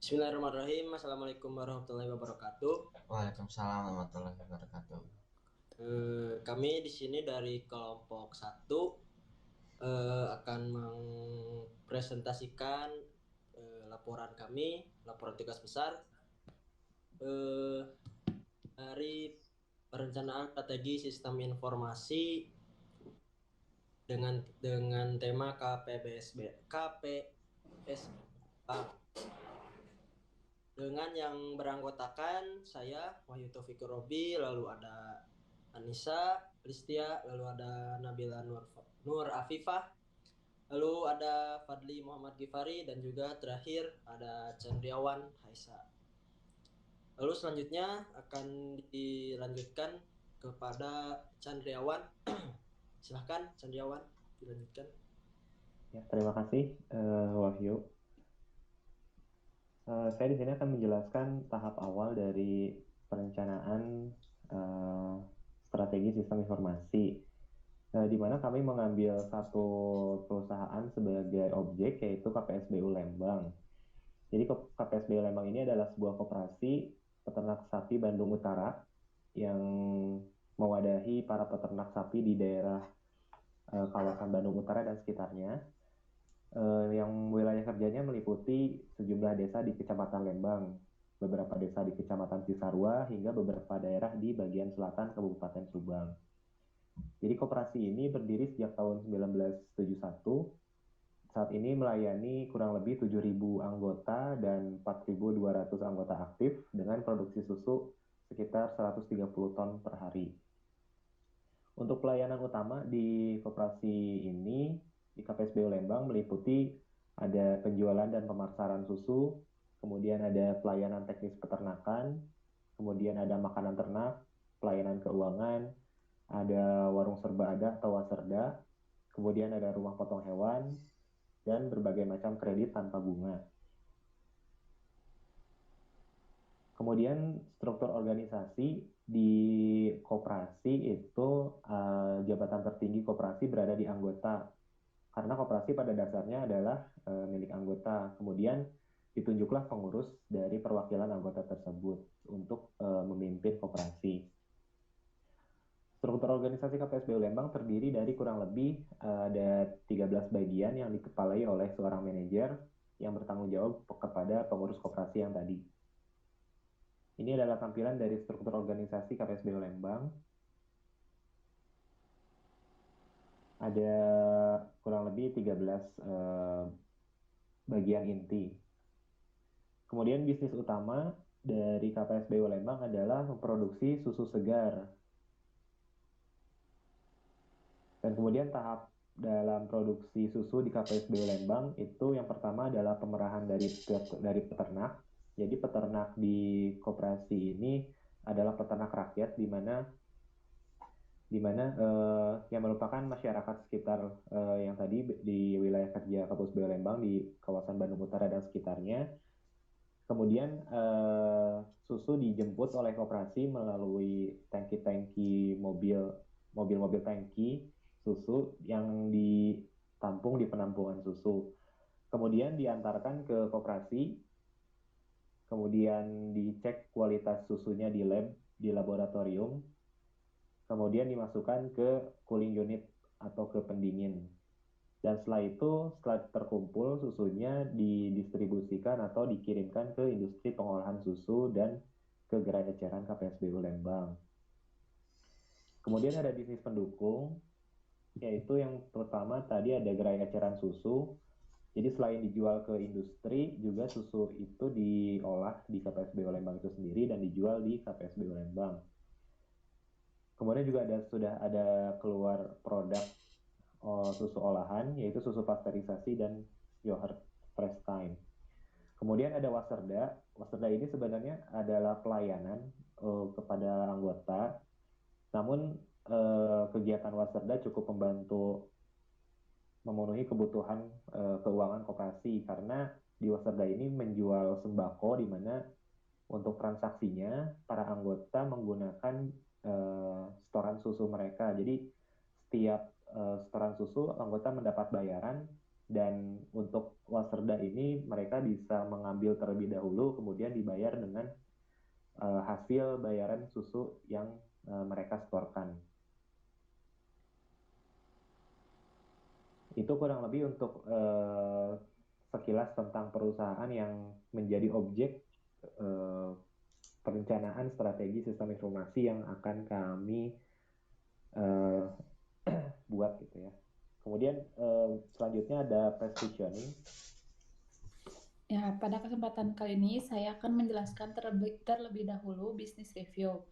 Bismillahirrahmanirrahim. Assalamualaikum warahmatullahi wabarakatuh. Waalaikumsalam warahmatullahi wabarakatuh. Kami di sini dari kelompok satu akan mempresentasikan laporan kami, laporan tugas besar eh, dari perencanaan strategi sistem informasi dengan tema KPSB dengan yang beranggotakan saya Wahyu Taufikur Robi, lalu ada Anissa Listia, lalu ada Nabila Nur Afifah, lalu ada Fadli Muhammad Gifari, dan juga terakhir ada Chandriawan Haisa. Lalu selanjutnya akan dilanjutkan kepada Chandriawan. Silahkan Chandriawan dilanjutkan. Ya, terima kasih Wahyu. Saya di sini akan menjelaskan tahap awal dari perencanaan strategi sistem informasi, di mana kami mengambil satu perusahaan sebagai objek, yaitu KPSBU Lembang. Jadi KPSBU Lembang ini adalah sebuah koperasi peternak sapi Bandung Utara yang mewadahi para peternak sapi di daerah kawasan Bandung Utara dan sekitarnya. Yang wilayah kerjanya meliputi sejumlah desa di Kecamatan Lembang, beberapa desa di Kecamatan Cisarua, hingga beberapa daerah di bagian selatan Kabupaten Subang. Jadi koperasi ini berdiri sejak tahun 1971. Saat ini melayani kurang lebih 7.000 anggota dan 4.200 anggota aktif dengan produksi susu sekitar 130 ton per hari. Untuk pelayanan utama di koperasi ini, di KPSBU Lembang meliputi ada penjualan dan pemasaran susu, kemudian ada pelayanan teknis peternakan, kemudian ada makanan ternak, pelayanan keuangan, ada warung serba ada atau waserda, kemudian ada rumah potong hewan, dan berbagai macam kredit tanpa bunga. Kemudian struktur organisasi di koperasi itu, jabatan tertinggi koperasi berada di anggota, karena koperasi pada dasarnya adalah milik anggota. Kemudian ditunjuklah pengurus dari perwakilan anggota tersebut untuk memimpin koperasi. Struktur organisasi KPSBU Lembang terdiri dari kurang lebih ada 13 bagian yang dikepalai oleh seorang manajer yang bertanggung jawab kepada pengurus koperasi yang tadi. Ini adalah tampilan dari struktur organisasi KPSBU Lembang. Ada kurang lebih 13 bagian inti. Kemudian bisnis utama dari KPSBU Lembang adalah memproduksi susu segar. Dan kemudian tahap dalam produksi susu di KPSBU Lembang itu yang pertama adalah pemerahan dari peternak. Jadi peternak di koperasi ini adalah peternak rakyat di mana yang merupakan masyarakat sekitar yang tadi di wilayah kerja KPSBU Lembang di kawasan Bandung Utara dan sekitarnya. Kemudian susu dijemput oleh koperasi melalui tangki-tangki mobil-mobil tangki susu yang ditampung di penampungan susu. Kemudian diantarkan ke koperasi, kemudian dicek kualitas susunya di lab, di laboratorium, kemudian dimasukkan ke cooling unit atau ke pendingin. Dan setelah itu, setelah terkumpul, susunya didistribusikan atau dikirimkan ke industri pengolahan susu dan ke gerai eceran KPSBU Lembang. Kemudian ada bisnis pendukung, yaitu yang pertama tadi ada gerai eceran susu. Jadi selain dijual ke industri, juga susu itu diolah di KPSBU Lembang itu sendiri dan dijual di KPSBU Lembang. Kemudian juga sudah ada keluar produk susu olahan, yaitu susu pasteurisasi dan yogurt fresh time. Kemudian ada Waserda. Waserda ini sebenarnya adalah pelayanan kepada anggota. Namun kegiatan Waserda cukup membantu memenuhi kebutuhan keuangan koperasi, karena di Waserda ini menjual sembako, di mana untuk transaksinya para anggota menggunakan setoran susu mereka. Jadi setiap setoran susu anggota mendapat bayaran Dan untuk waserda ini mereka bisa mengambil terlebih dahulu, kemudian dibayar dengan hasil bayaran susu yang mereka setorkan. Itu kurang lebih untuk sekilas tentang perusahaan yang menjadi objek perencanaan strategi sistem informasi yang akan kami buat gitu ya. Kemudian selanjutnya ada positioning. Ya, pada kesempatan kali ini saya akan menjelaskan terlebih dahulu business review.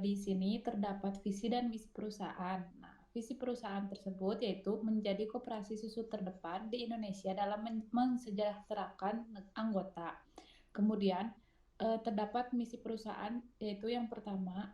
Di sini terdapat visi dan misi perusahaan. Nah, visi perusahaan tersebut yaitu menjadi koperasi susu terdepan di Indonesia dalam mensejahterakan anggota. Kemudian terdapat misi perusahaan yaitu yang pertama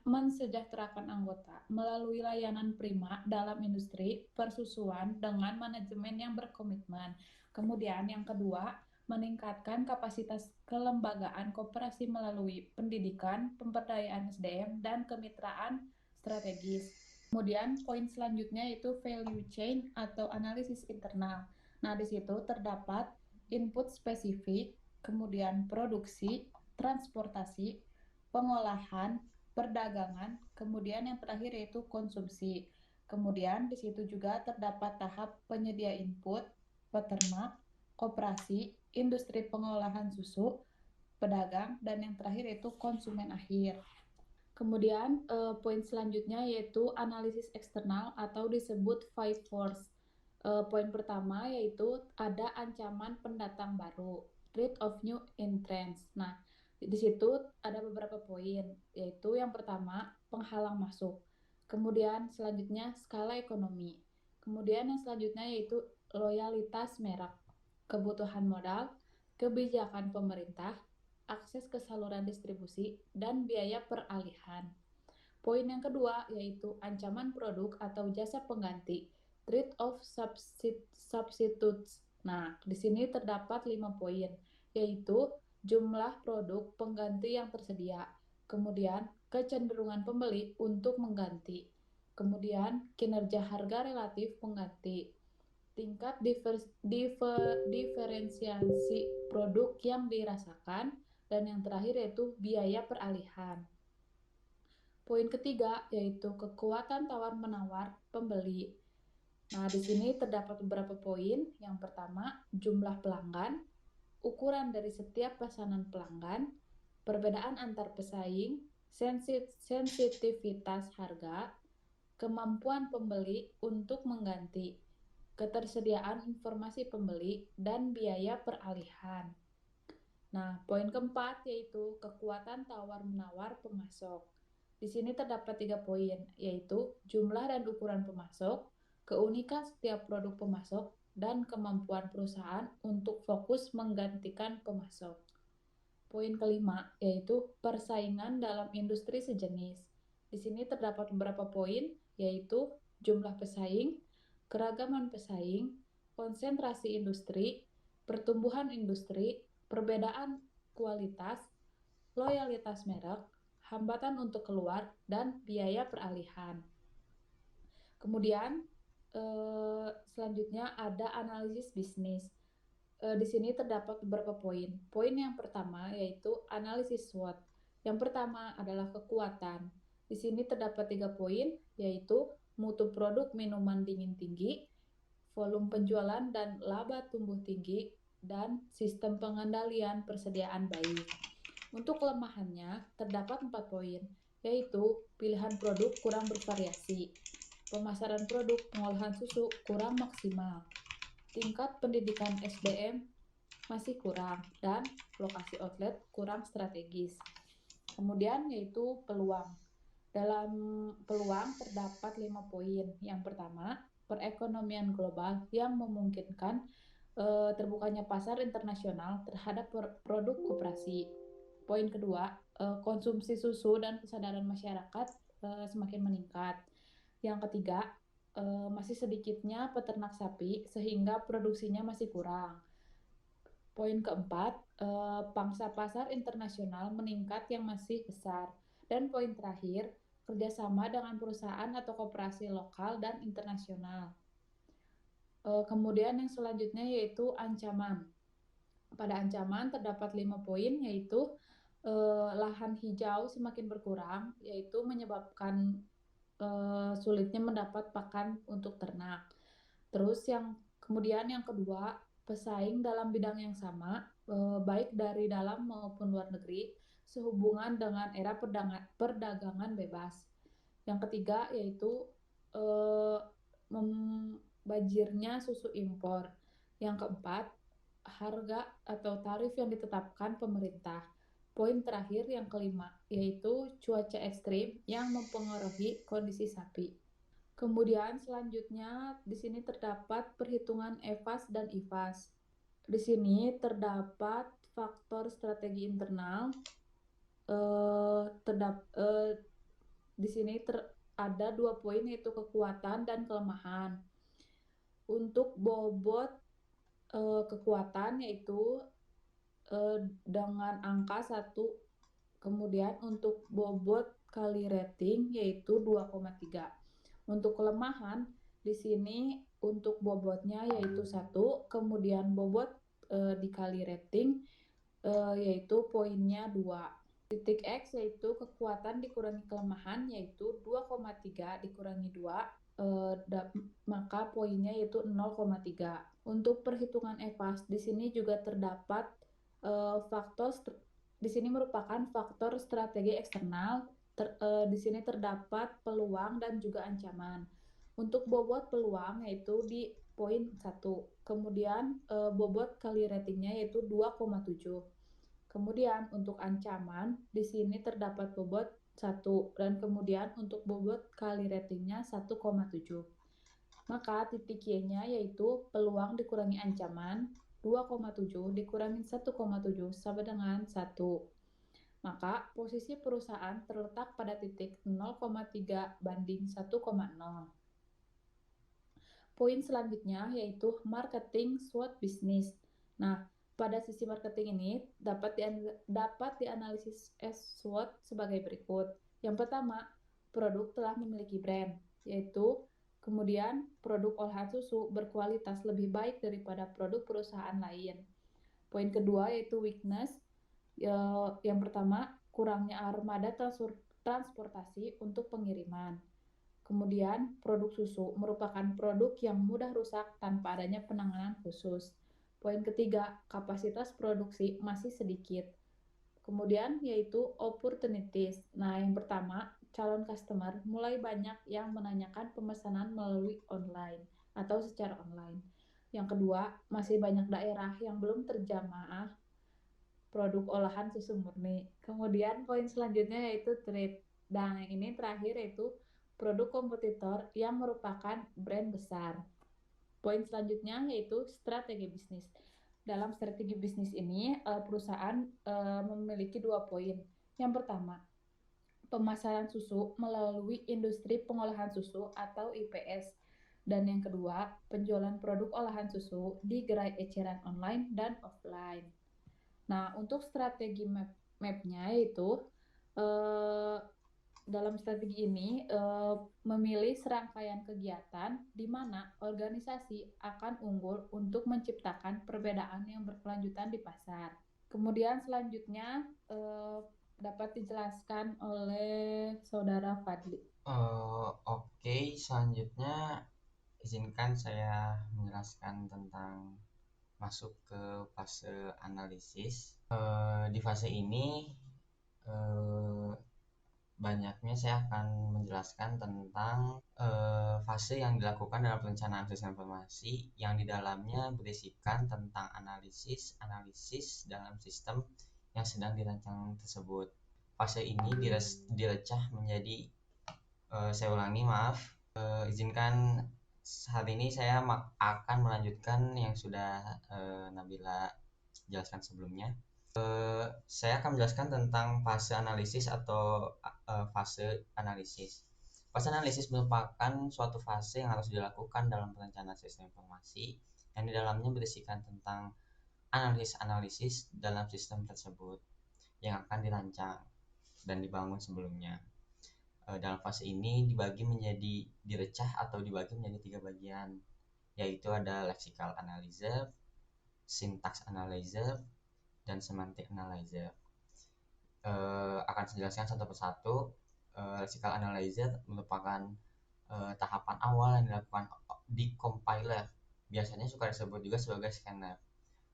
mensejahterakan anggota melalui layanan prima dalam industri persusuan dengan manajemen yang berkomitmen. Kemudian yang kedua, meningkatkan kapasitas kelembagaan koperasi melalui pendidikan, pemberdayaan SDM, dan kemitraan strategis. Kemudian poin selanjutnya yaitu value chain atau analisis internal. Nah, di situ terdapat input spesifik, kemudian produksi, transportasi, pengolahan, perdagangan, kemudian yang terakhir yaitu konsumsi. Kemudian di situ juga terdapat tahap penyedia input, peternak, koperasi, industri pengolahan susu, pedagang, dan yang terakhir yaitu konsumen akhir. Kemudian poin selanjutnya yaitu analisis eksternal atau disebut five force. Poin pertama yaitu ada ancaman pendatang baru, threat of new entrants. Nah, di situ ada beberapa poin, yaitu yang pertama penghalang masuk. Kemudian selanjutnya skala ekonomi. Kemudian yang selanjutnya yaitu loyalitas merek, kebutuhan modal, kebijakan pemerintah, akses ke saluran distribusi, dan biaya peralihan. Poin yang kedua yaitu ancaman produk atau jasa pengganti, threat of substitutes. Nah, di sini terdapat 5 poin, yaitu jumlah produk pengganti yang tersedia, kemudian kecenderungan pembeli untuk mengganti, kemudian kinerja harga relatif pengganti, tingkat diferensiasi produk yang dirasakan, dan yang terakhir yaitu biaya peralihan. Poin ketiga yaitu kekuatan tawar-menawar pembeli. Nah, di sini terdapat beberapa poin. Yang pertama, jumlah pelanggan, ukuran dari setiap pesanan pelanggan, perbedaan antar pesaing, sensitivitas harga, kemampuan pembeli untuk mengganti, ketersediaan informasi pembeli, dan biaya peralihan. Nah, poin keempat yaitu kekuatan tawar-menawar pemasok. Di sini terdapat 3 poin, yaitu jumlah dan ukuran pemasok, keunikan setiap produk pemasok, dan kemampuan perusahaan untuk fokus menggantikan pemasok. Poin kelima yaitu persaingan dalam industri sejenis. Di sini terdapat beberapa poin, yaitu jumlah pesaing, keragaman pesaing, konsentrasi industri, pertumbuhan industri, perbedaan kualitas, loyalitas merek, hambatan untuk keluar, dan biaya peralihan. Kemudian selanjutnya ada analisis bisnis. Di sini terdapat beberapa poin. Poin yang pertama yaitu analisis SWOT. Yang pertama adalah kekuatan. Di sini terdapat 3 poin, yaitu mutu produk minuman dingin tinggi, volume penjualan dan laba tumbuh tinggi, dan sistem pengendalian persediaan baik. Untuk kelemahannya terdapat 4 poin, yaitu pilihan produk kurang bervariasi, pemasaran produk pengolahan susu kurang maksimal, tingkat pendidikan SDM masih kurang, dan lokasi outlet kurang strategis. Kemudian yaitu peluang. Dalam peluang terdapat 5 poin. Yang pertama, perekonomian global yang memungkinkan terbukanya pasar internasional terhadap produk koperasi. Poin kedua, konsumsi susu dan kesadaran masyarakat semakin meningkat. Yang ketiga, masih sedikitnya peternak sapi sehingga produksinya masih kurang. Poin keempat, pangsa pasar internasional meningkat yang masih besar. Dan poin terakhir, kerjasama dengan perusahaan atau koperasi lokal dan internasional. Kemudian yang selanjutnya yaitu ancaman. Pada ancaman terdapat 5 poin, yaitu lahan hijau semakin berkurang, yaitu menyebabkan sulitnya mendapat pakan untuk ternak. Terus kemudian yang kedua, pesaing dalam bidang yang sama, baik dari dalam maupun luar negeri, sehubungan dengan era perdagangan bebas. Yang ketiga yaitu membajirnya susu impor. Yang keempat, harga atau tarif yang ditetapkan pemerintah. Poin terakhir yang kelima, yaitu cuaca ekstrim yang mempengaruhi kondisi sapi. Kemudian selanjutnya di sini terdapat perhitungan EVAS dan IVAS. Di sini terdapat faktor strategi internal. Di sini ada 2 poin, yaitu kekuatan dan kelemahan. Untuk bobot kekuatan yaitu dengan angka 1, kemudian untuk bobot kali rating yaitu 2,3. Untuk kelemahan di sini untuk bobotnya yaitu 1, kemudian bobot dikali rating yaitu poinnya 2. Titik X yaitu kekuatan dikurangi kelemahan yaitu 2,3 dikurangi 2, maka poinnya yaitu 0,3. Untuk perhitungan EVAS di sini juga terdapat di sini merupakan faktor strategi eksternal. Di sini terdapat peluang dan juga ancaman. Untuk bobot peluang yaitu di poin 1. Kemudian bobot kali ratingnya yaitu 2,7. Kemudian untuk ancaman di sini terdapat bobot 1 dan kemudian untuk bobot kali ratingnya 1,7. Maka titik Y-nya yaitu peluang dikurangi ancaman 2,7 dikurangi 1,7 sama dengan 1. Maka posisi perusahaan terletak pada titik 0,3 banding 1,0. Poin selanjutnya yaitu marketing SWOT bisnis. Nah, pada sisi marketing ini dapat dianalisis SWOT sebagai berikut. Yang pertama, produk telah memiliki brand, yaitu kemudian produk olahan susu berkualitas lebih baik daripada produk perusahaan lain. Poin kedua yaitu weakness. Yang pertama, kurangnya armada transportasi untuk pengiriman. Kemudian, produk susu merupakan produk yang mudah rusak tanpa adanya penanganan khusus. Poin ketiga, kapasitas produksi masih sedikit. Kemudian yaitu opportunities. Nah, yang pertama, calon customer mulai banyak yang menanyakan pemesanan melalui online atau secara online. Yang kedua, masih banyak daerah yang belum terjamah produk olahan susu murni. Kemudian poin selanjutnya yaitu trade. Dan yang ini terakhir yaitu produk kompetitor yang merupakan brand besar. Poin selanjutnya yaitu strategi bisnis. Dalam strategi bisnis ini, perusahaan memiliki 2 poin. Yang pertama, pemasaran susu melalui industri pengolahan susu atau IPS. Dan yang kedua, penjualan produk olahan susu di gerai eceran online dan offline. Nah, untuk strategi mapnya yaitu dalam strategi ini memilih serangkaian kegiatan di mana organisasi akan unggul untuk menciptakan perbedaan yang berkelanjutan di pasar. Kemudian selanjutnya dapat dijelaskan oleh Saudara Fadli. Oke, selanjutnya izinkan saya menjelaskan tentang masuk ke fase analisis. Di fase ini banyaknya saya akan menjelaskan tentang fase yang dilakukan dalam perencanaan sistem informasi yang di dalamnya berisikan tentang analisis dalam sistem yang sedang dirancang tersebut. Fase ini direcah menjadi saya ulangi, maaf. Izinkan saat ini saya akan melanjutkan yang sudah Nabila jelaskan sebelumnya. Saya akan menjelaskan tentang fase analisis atau fase analisis. Fase analisis merupakan suatu fase yang harus dilakukan dalam perencanaan sistem informasi yang di dalamnya berisikan tentang analisis dalam sistem tersebut yang akan dirancang dan dibangun sebelumnya. Dalam fase ini dibagi menjadi direcah atau dibagi menjadi 3 bagian. yaitu ada lexical analyzer, syntax analyzer, dan semantic analyzer. Akan saya jelaskan satu persatu. Lexical analyzer merupakan tahapan awal yang dilakukan di compiler. Biasanya suka disebut juga sebagai scanner.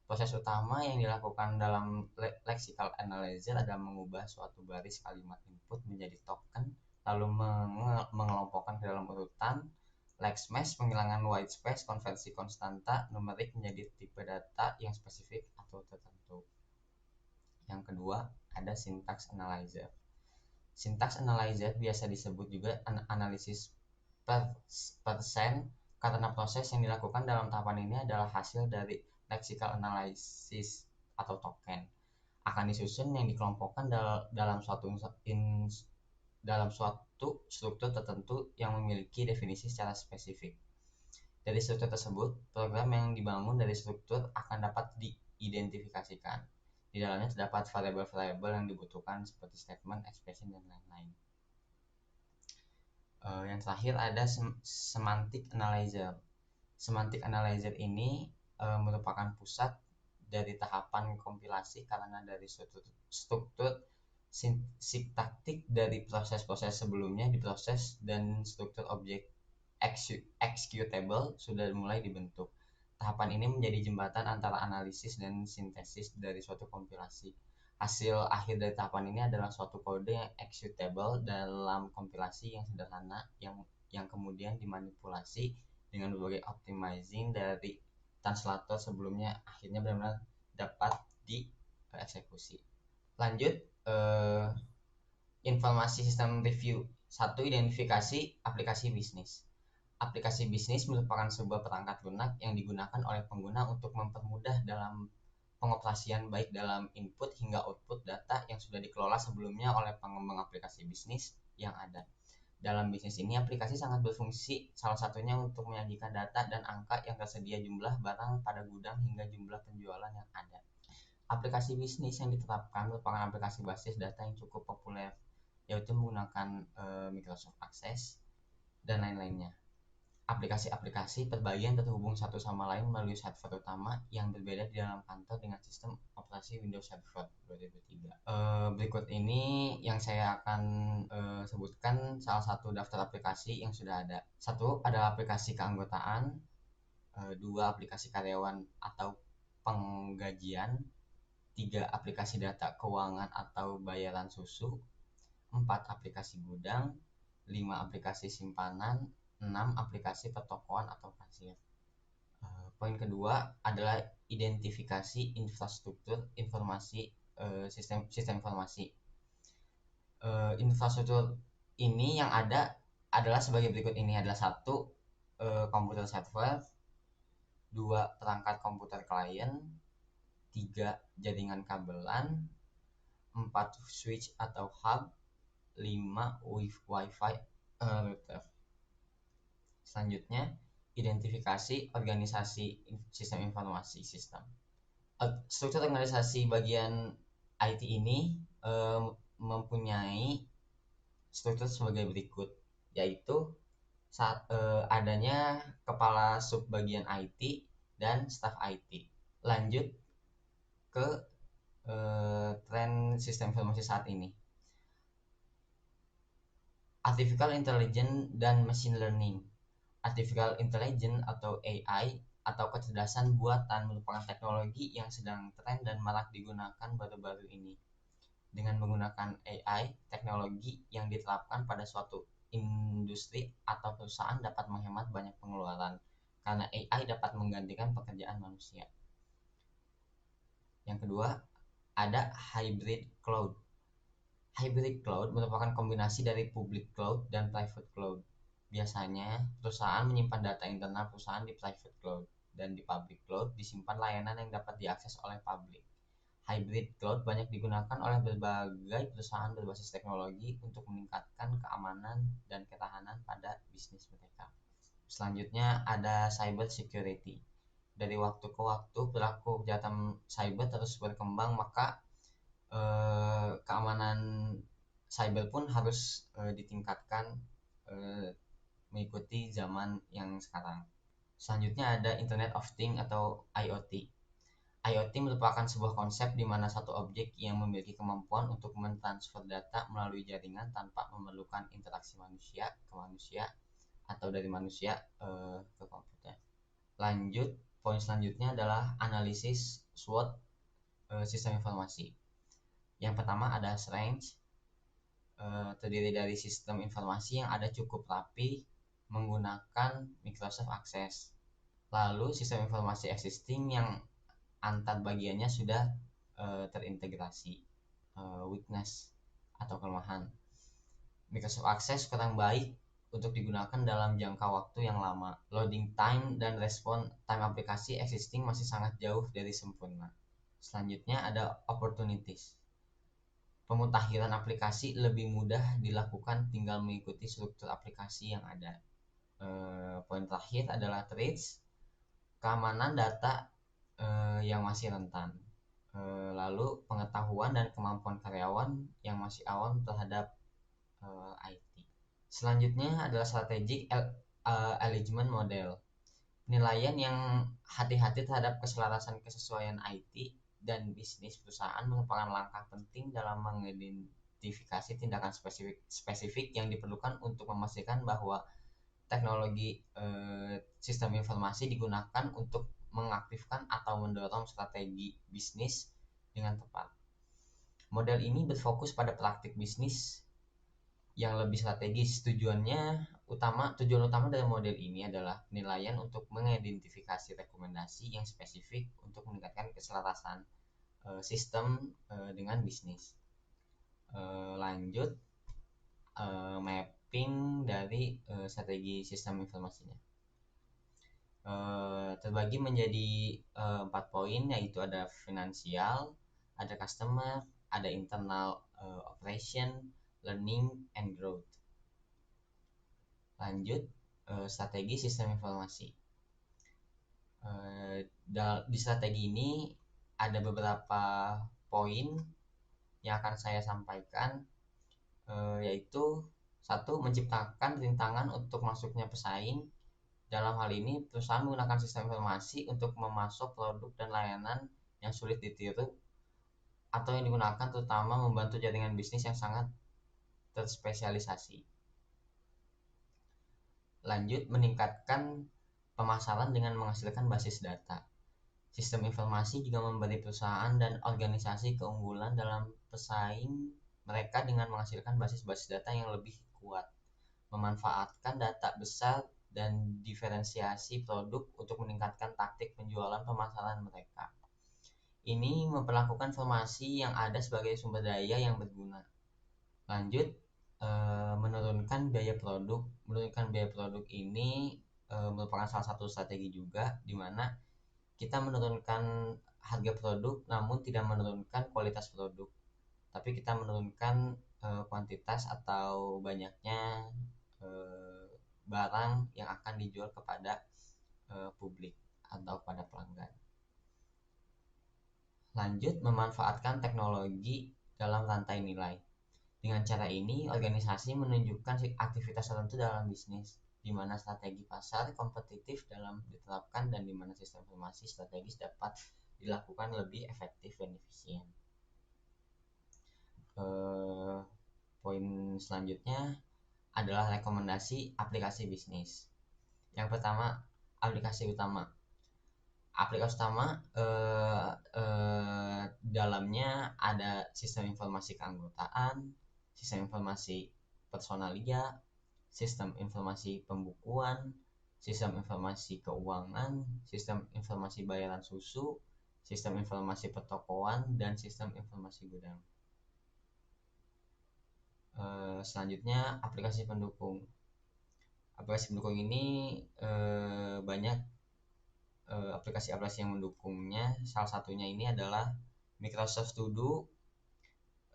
Proses utama yang dilakukan dalam lexical analyzer adalah mengubah suatu baris kalimat input menjadi token, lalu mengelompokkan ke dalam urutan, Lexmesh, penghilangan white space, konversi konstanta numerik menjadi tipe data yang spesifik atau tertentu. Yang kedua, ada syntax analyzer. Syntax analyzer biasa disebut juga analisis persen karena proses yang dilakukan dalam tahapan ini adalah hasil dari lexical analysis atau token. Akan disusun yang dikelompokkan dalam suatu struktur tertentu yang memiliki definisi secara spesifik. Dari struktur tersebut, program yang dibangun dari struktur akan dapat diidentifikasikan. Di dalamnya terdapat variabel-variabel yang dibutuhkan seperti statement, expression, dan lain-lain. Yang terakhir ada semantic analyzer. Semantic analyzer ini merupakan pusat dari tahapan kompilasi karena dari struktur sintaktik dari proses-proses sebelumnya diproses dan struktur objek executable sudah mulai dibentuk. Tahapan ini menjadi jembatan antara analisis dan sintesis dari suatu kompilasi. Hasil akhir dari tahapan ini adalah suatu kode yang executable dalam kompilasi yang sederhana yang kemudian dimanipulasi dengan berbagai optimizing dari translator sebelumnya, akhirnya benar-benar dapat dieksekusi. Lanjut, informasi sistem review. 1. Identifikasi aplikasi bisnis. Aplikasi bisnis merupakan sebuah perangkat lunak yang digunakan oleh pengguna untuk mempermudah dalam pengoperasian baik dalam input hingga output data yang sudah dikelola sebelumnya oleh pengembang aplikasi bisnis yang ada. Dalam bisnis ini, aplikasi sangat berfungsi, salah satunya untuk menyajikan data dan angka yang tersedia jumlah barang pada gudang hingga jumlah penjualan yang ada. Aplikasi bisnis yang diterapkan merupakan aplikasi basis data yang cukup populer, yaitu menggunakan Microsoft Access dan lain-lainnya. Aplikasi-aplikasi terbagian terhubung satu sama lain melalui server utama yang berbeda di dalam kantor dengan sistem operasi Windows Server 2003. Berikut ini yang saya akan sebutkan salah satu daftar aplikasi yang sudah ada. 1 adalah aplikasi keanggotaan, 2 aplikasi karyawan atau penggajian, 3 aplikasi data keuangan atau bayaran susu, 4 aplikasi gudang, 5 aplikasi simpanan, 6 aplikasi pertokoan atau kasir. Poin kedua adalah identifikasi infrastruktur informasi sistem informasi. Infrastruktur ini yang ada adalah sebagai berikut ini, adalah 1 komputer server, 2 perangkat komputer klien, 3 jaringan kabelan, 4 switch atau hub, 5 wifi router. Selanjutnya, identifikasi organisasi sistem informasi sistem. Struktur organisasi bagian IT ini mempunyai struktur sebagai berikut, yaitu adanya kepala sub bagian IT dan staf IT. Lanjut ke tren sistem informasi saat ini. Artificial Intelligence dan Machine Learning. Artificial Intelligence atau AI atau kecerdasan buatan merupakan teknologi yang sedang tren dan marak digunakan baru-baru ini. Dengan menggunakan AI, teknologi yang diterapkan pada suatu industri atau perusahaan dapat menghemat banyak pengeluaran karena AI dapat menggantikan pekerjaan manusia. Yang kedua, ada hybrid cloud. Hybrid cloud merupakan kombinasi dari public cloud dan private cloud. Biasanya, perusahaan menyimpan data internal perusahaan di private cloud, dan di public cloud disimpan layanan yang dapat diakses oleh publik. Hybrid cloud banyak digunakan oleh berbagai perusahaan berbasis teknologi untuk meningkatkan keamanan dan ketahanan pada bisnis mereka. Selanjutnya ada cyber security. Dari waktu ke waktu perilaku kejahatan cyber terus berkembang, maka keamanan cyber pun harus ditingkatkan mengikuti zaman yang sekarang. Selanjutnya ada Internet of Things atau IoT. IoT merupakan sebuah konsep di mana satu objek yang memiliki kemampuan untuk mentransfer data melalui jaringan tanpa memerlukan interaksi manusia ke manusia atau dari manusia ke komputer. Lanjut, poin selanjutnya adalah analisis SWOT sistem informasi. Yang pertama ada strength, terdiri dari sistem informasi yang ada cukup rapi menggunakan Microsoft Access. Lalu sistem informasi existing yang antar bagiannya sudah terintegrasi. Weakness atau kelemahan, Microsoft Access kurang baik untuk digunakan dalam jangka waktu yang lama. Loading time dan respon time aplikasi existing masih sangat jauh dari sempurna. Selanjutnya ada opportunities. Pemutakhiran aplikasi lebih mudah dilakukan tinggal mengikuti struktur aplikasi yang ada. Poin terakhir adalah threats, keamanan data yang masih rentan. Lalu pengetahuan dan kemampuan karyawan yang masih awam terhadap IT. Selanjutnya adalah strategic alignment model. Penilaian yang hati-hati terhadap keselarasan kesesuaian IT dan bisnis perusahaan merupakan langkah penting dalam mengidentifikasi tindakan spesifik yang diperlukan untuk memastikan bahwa teknologi sistem informasi digunakan untuk mengaktifkan atau mendorong strategi bisnis dengan tepat. Model ini berfokus pada praktik bisnis yang lebih strategis. Tujuan utama dari model ini adalah penilaian untuk mengidentifikasi rekomendasi yang spesifik untuk meningkatkan keselarasan sistem dengan bisnis. Lanjut, mapping dari strategi sistem informasinya. Terbagi menjadi 4 poin, yaitu ada finansial, ada customer, ada internal operation, learning and growth. Lanjut, strategi sistem informasi. Di strategi ini ada beberapa poin yang akan saya sampaikan, yaitu 1. Menciptakan rintangan untuk masuknya pesaing. Dalam hal ini, perusahaan menggunakan sistem informasi untuk memasok produk dan layanan yang sulit ditiru atau yang digunakan terutama membantu jaringan bisnis yang sangat terspesialisasi. Lanjut, meningkatkan pemasaran dengan menghasilkan basis data. Sistem informasi juga memberi perusahaan dan organisasi keunggulan dalam pesaing mereka dengan menghasilkan basis-basis data yang lebih kuat, memanfaatkan data besar dan diferensiasi produk untuk meningkatkan taktik penjualan pemasaran mereka. Ini memperlakukan informasi yang ada sebagai sumber daya yang berguna. Lanjut, menurunkan biaya produk. Menurunkan biaya produk ini merupakan salah satu strategi juga, di mana kita menurunkan harga produk namun tidak menurunkan kualitas produk, tapi kita menurunkan kuantitas atau banyaknya barang yang akan dijual kepada publik atau kepada pelanggan. Lanjut, memanfaatkan teknologi dalam rantai nilai. Dengan cara ini, organisasi menunjukkan aktivitas tertentu dalam bisnis, di mana strategi pasar kompetitif dalam diterapkan dan di mana sistem informasi strategis dapat dilakukan lebih efektif dan efisien. Poin selanjutnya adalah rekomendasi aplikasi bisnis. Yang pertama, aplikasi utama. Aplikasi utama dalamnya ada sistem informasi keanggotaan, sistem informasi personalia, sistem informasi pembukuan, sistem informasi keuangan, sistem informasi bayaran susu, sistem informasi pertokoan, dan sistem informasi gudang. Selanjutnya, aplikasi pendukung. Aplikasi pendukung ini banyak aplikasi-aplikasi yang mendukungnya. Salah satunya ini adalah Microsoft To Do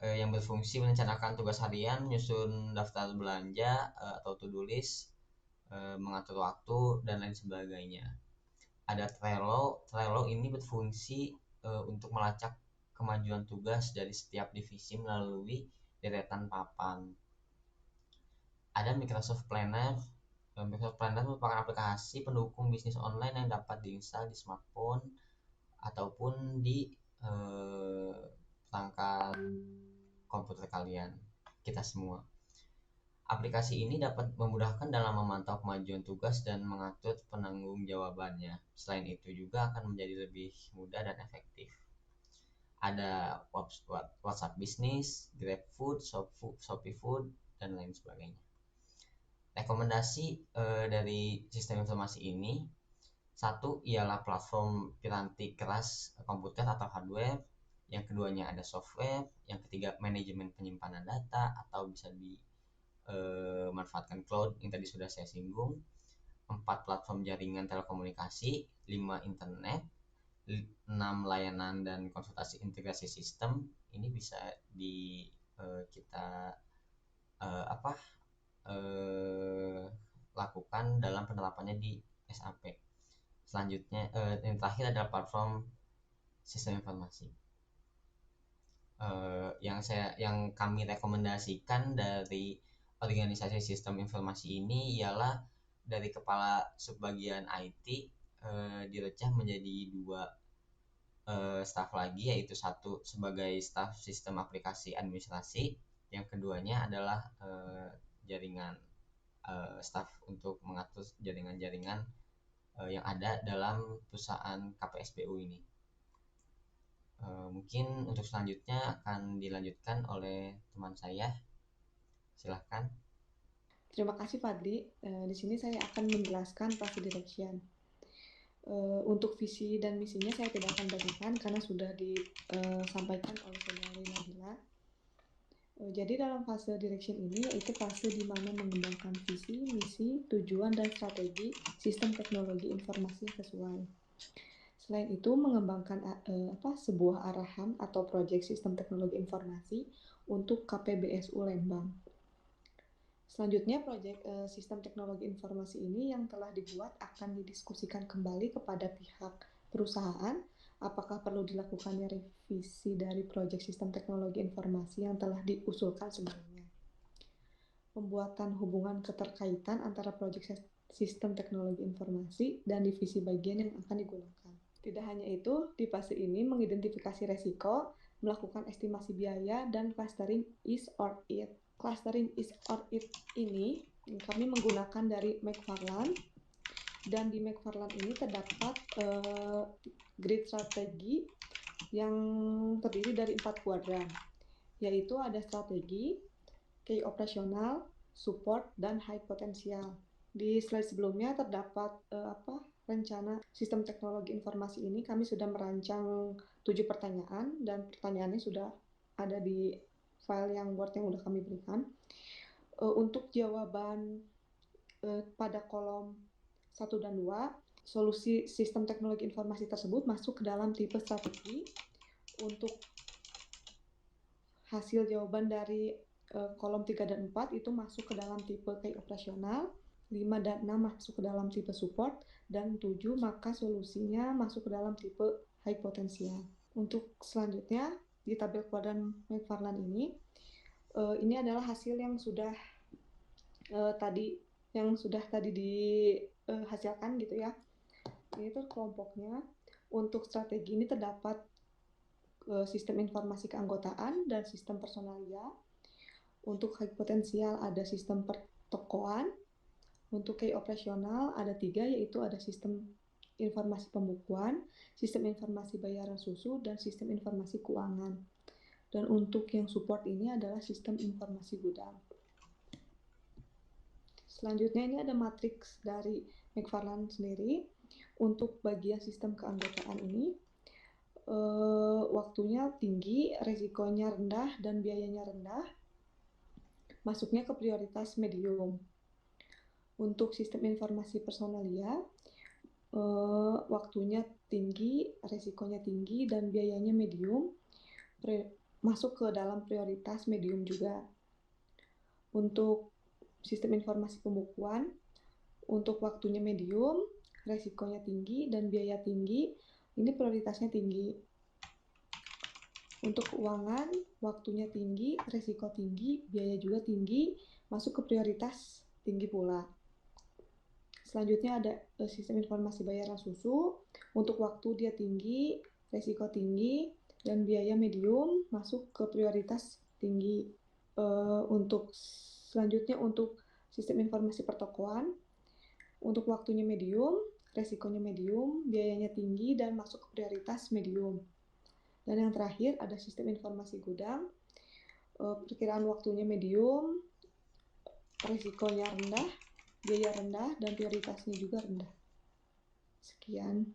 yang berfungsi merencanakan tugas harian, menyusun daftar belanja atau to-do list, mengatur waktu, dan lain sebagainya. Ada Trello. Trello ini berfungsi untuk melacak kemajuan tugas dari setiap divisi melalui deretan papan. Ada Microsoft Planner. Microsoft Planner merupakan aplikasi pendukung bisnis online yang dapat diinstal di smartphone ataupun di perangkat komputer kalian, kita semua. Aplikasi ini dapat memudahkan dalam memantau kemajuan tugas dan mengatur penanggung-jawabannya. Selain itu juga akan menjadi lebih mudah dan efektif. Ada WhatsApp Business, GrabFood, Shopee Food, dan lain sebagainya. Rekomendasi dari sistem informasi ini, satu ialah platform piranti keras komputer atau hardware, yang keduanya ada software, yang ketiga manajemen penyimpanan data atau bisa manfaatkan cloud yang tadi sudah saya singgung, 4 platform jaringan telekomunikasi, 5 internet, 6 layanan dan konsultasi integrasi sistem. Ini bisa kita lakukan dalam penerapannya di SAP. Selanjutnya yang terakhir adalah platform sistem informasi. Yang kami rekomendasikan dari organisasi sistem informasi ini ialah dari kepala subbagian IT direcah menjadi 2 staf lagi, yaitu satu sebagai staf sistem aplikasi administrasi, yang keduanya adalah jaringan staf untuk mengatur jaringan-jaringan yang ada dalam perusahaan KPSBU ini. Mungkin untuk selanjutnya akan dilanjutkan oleh teman saya. Silahkan. Terima kasih Fadli. Di sini saya akan menjelaskan fase direction. Untuk visi dan misinya saya tidak akan bagikan karena sudah disampaikan oleh Saudari Nabila. Jadi dalam fase direction ini yaitu fase di mana mengembangkan visi, misi, tujuan, dan strategi sistem teknologi informasi yang sesuai. Selain itu mengembangkan sebuah arahan atau proyek sistem teknologi informasi untuk KPBSU Lembang. Selanjutnya, proyek sistem teknologi informasi ini yang telah dibuat akan didiskusikan kembali kepada pihak perusahaan apakah perlu dilakukannya revisi dari proyek sistem teknologi informasi yang telah diusulkan sebelumnya. Pembuatan hubungan keterkaitan antara proyek sistem teknologi informasi dan divisi bagian yang akan digunakan. Tidak hanya itu, di fase ini mengidentifikasi resiko, melakukan estimasi biaya, dan clustering is or it. Clustering is or it ini kami menggunakan dari McFarland, dan di McFarland ini terdapat grid strategi yang terdiri dari 4 kuadran, yaitu ada strategi, key operasional, support, dan high potensial. Di slide sebelumnya terdapat rencana sistem teknologi informasi ini. Kami sudah merancang 7 pertanyaan dan pertanyaannya sudah ada di file yang Word yang sudah kami berikan. Untuk jawaban pada kolom 1 dan 2, solusi sistem teknologi informasi tersebut masuk ke dalam tipe strategi. Untuk hasil jawaban dari kolom 3 dan 4 itu masuk ke dalam tipe key operasional, 5 dan 6 masuk ke dalam tipe support, dan 7 maka solusinya masuk ke dalam tipe high potensial. Untuk selanjutnya di tabel kuadran McFarland ini adalah hasil yang sudah tadi dihasilkan gitu ya. Ini tuh kelompoknya. Untuk strategi ini terdapat sistem informasi keanggotaan dan sistem personalia. Untuk high potensial ada sistem pertokoan. Untuk key operasional ada 3, yaitu ada sistem informasi pembukuan, sistem informasi bayaran susu, dan sistem informasi keuangan. Dan untuk yang support ini adalah sistem informasi gudang. Selanjutnya ini ada matriks dari McFarland sendiri. Untuk bagian sistem keanggotaan ini, waktunya tinggi, resikonya rendah, dan biayanya rendah. Masuknya ke prioritas medium. Untuk sistem informasi personalia, waktunya tinggi, resikonya tinggi, dan biayanya medium, masuk ke dalam prioritas medium juga. Untuk sistem informasi pembukuan, untuk waktunya medium, resikonya tinggi, dan biaya tinggi, ini prioritasnya tinggi. Untuk keuangan, waktunya tinggi, resiko tinggi, biaya juga tinggi, masuk ke prioritas tinggi pula. Selanjutnya ada sistem informasi bayaran susu. Untuk waktu dia tinggi, resiko tinggi, dan biaya medium masuk ke prioritas tinggi. Untuk selanjutnya untuk sistem informasi pertokoan, untuk waktunya medium, resikonya medium, biayanya tinggi, dan masuk ke prioritas medium. Dan yang terakhir ada sistem informasi gudang, perkiraan waktunya medium, resikonya rendah, biaya rendah, dan prioritasnya juga rendah. Sekian.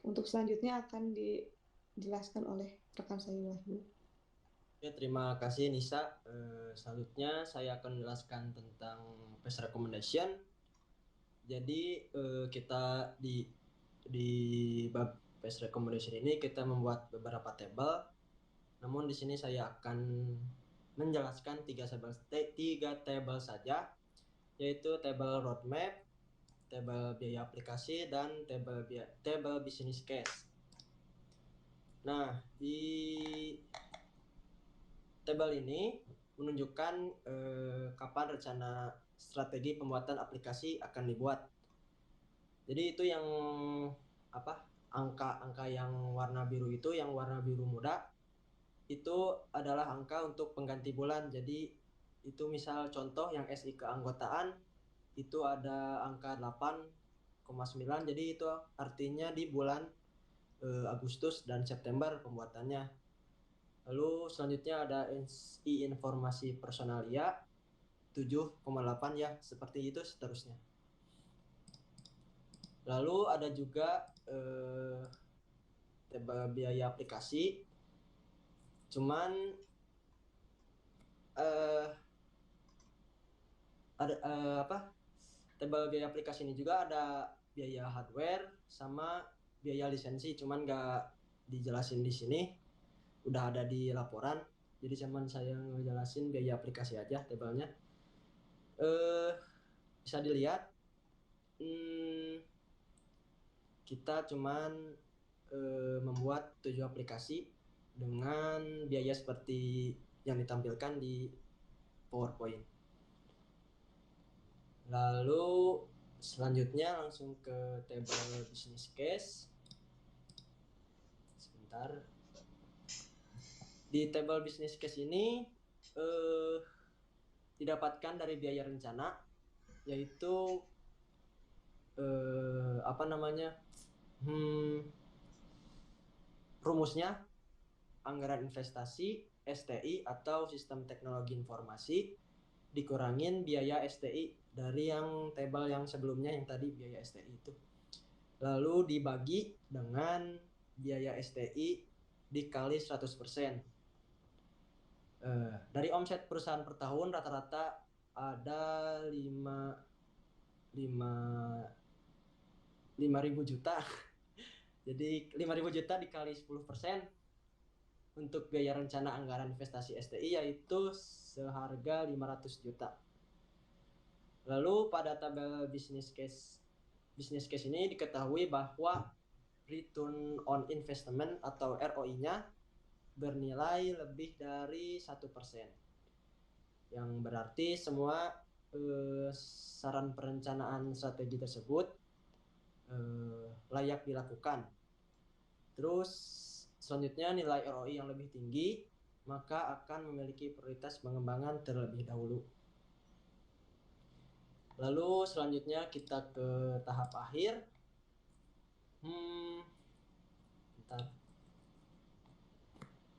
Untuk selanjutnya akan dijelaskan oleh rekan saya Wahyu. Ya, terima kasih Nisa. Selanjutnya saya akan menjelaskan tentang PES recommendation. Jadi kita di bab PES recommendation ini kita membuat beberapa tabel. Namun di sini saya akan menjelaskan tiga tabel saja, yaitu tabel roadmap, tabel biaya aplikasi, dan tabel business case. Nah, di tabel ini menunjukkan kapan rencana strategi pembuatan aplikasi akan dibuat. Jadi itu yang angka-angka yang warna biru itu, yang warna biru muda itu adalah angka untuk pengganti bulan. Jadi itu misal contoh yang SI keanggotaan itu ada angka 8,9, jadi itu artinya di bulan Agustus dan September pembuatannya. Lalu selanjutnya ada SI informasi personalia 7,8 ya, seperti itu seterusnya. Lalu ada juga tabel biaya aplikasi, cuman tabel biaya aplikasi ini juga ada biaya hardware sama biaya lisensi, cuman nggak dijelasin di sini, udah ada di laporan, jadi cuman saya ngejelasin biaya aplikasi aja tabelnya. Bisa dilihat kita cuman membuat 7 aplikasi dengan biaya seperti yang ditampilkan di PowerPoint. Lalu selanjutnya langsung ke tabel business case. Sebentar. Di tabel business case ini didapatkan dari biaya rencana, yaitu rumusnya anggaran investasi STI atau sistem teknologi informasi dikurangin biaya STI dari yang tabel yang sebelumnya yang tadi biaya STI itu, lalu dibagi dengan biaya STI dikali 100%. Dari omset perusahaan per tahun rata-rata ada 5.000 juta. Jadi 5.000 juta dikali 10% untuk biaya rencana anggaran investasi STI yaitu seharga 500 juta. Lalu pada tabel business case ini diketahui bahwa return on investment atau ROI-nya bernilai lebih dari 1%, yang berarti semua saran perencanaan strategi tersebut layak dilakukan. Terus selanjutnya nilai ROI yang lebih tinggi maka akan memiliki prioritas pengembangan terlebih dahulu. Lalu selanjutnya kita ke tahap akhir.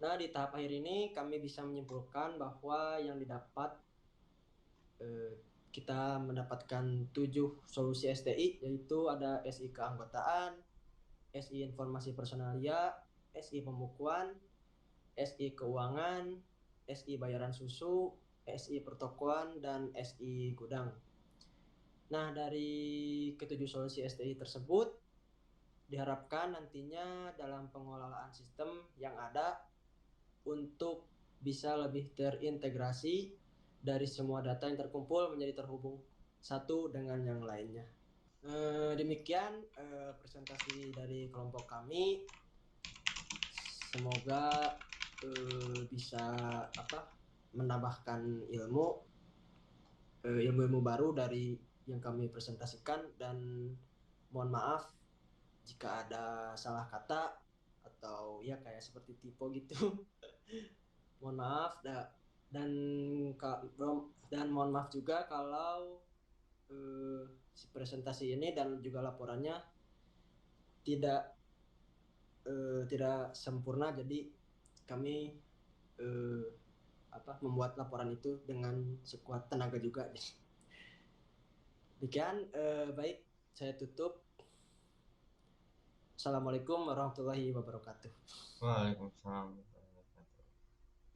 Nah, di tahap akhir ini kami bisa menyimpulkan bahwa yang didapat kita mendapatkan 7 solusi STI, yaitu ada SI keanggotaan, SI informasi personalia, SI pembukuan, SI keuangan, SI bayaran susu, SI pertokoan, dan SI gudang. Nah, dari ketujuh solusi STI tersebut diharapkan nantinya dalam pengelolaan sistem yang ada untuk bisa lebih terintegrasi dari semua data yang terkumpul menjadi terhubung satu dengan yang lainnya. Demikian presentasi dari kelompok kami. Semoga bisa menambahkan ilmu baru dari yang kami presentasikan, dan mohon maaf jika ada salah kata atau ya kayak seperti typo gitu. Mohon maaf dan mohon maaf juga kalau si presentasi ini dan juga laporannya tidak sempurna, jadi kami membuat laporan itu dengan sekuat tenaga juga. Demikian, baik, saya tutup. Assalamualaikum warahmatullahi wabarakatuh. Waalaikumsalam.